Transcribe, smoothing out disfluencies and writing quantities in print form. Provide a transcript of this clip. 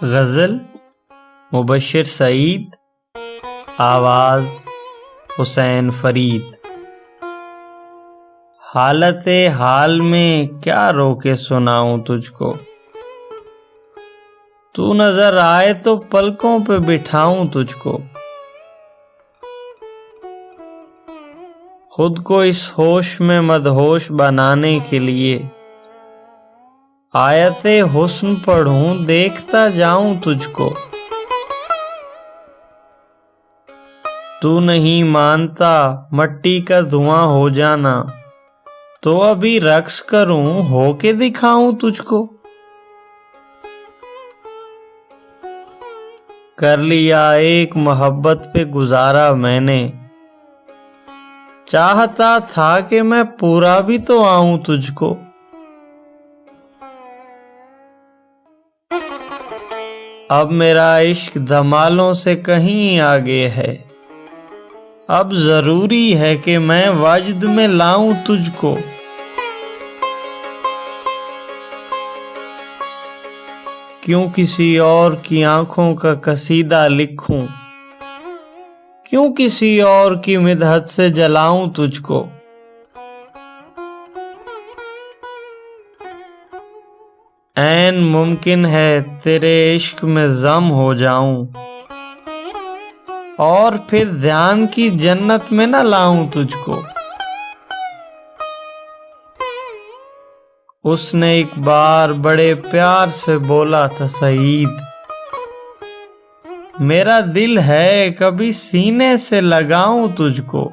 غزل مبشر سعید، آواز حسین فرید۔ حالت حال میں کیا رو کے سناؤں تجھ کو، تو نظر آئے تو پلکوں پہ بٹھاؤں تجھ کو۔ خود کو اس ہوش میں مدہوش بنانے کے لیے آیت حسن پڑھوں، دیکھتا جاؤں تجھ کو۔ تو نہیں مانتا مٹی کا دھواں ہو جانا، تو ابھی رقص کروں ہو کے دکھاؤں تجھ کو۔ کر لیا ایک محبت پہ گزارا میں نے، چاہتا تھا کہ میں پورا بھی تو آؤں تجھ کو۔ اب میرا عشق دھمالوں سے کہیں آگے ہے، اب ضروری ہے کہ میں وجد میں لاؤں تجھ کو۔ کیوں کسی اور کی آنکھوں کا قصیدہ لکھوں، کیوں کسی اور کی مدحت سے جلاؤں تجھ کو۔ عین ممکن ہے تیرے عشق میں ضم ہو جاؤں، اور پھر دھیان کی جنت میں نہ لاؤں تجھ کو۔ اس نے ایک بار بڑے پیار سے بولا تھا سعید، میرا دل ہے کبھی سینے سے لگاؤں تجھ کو۔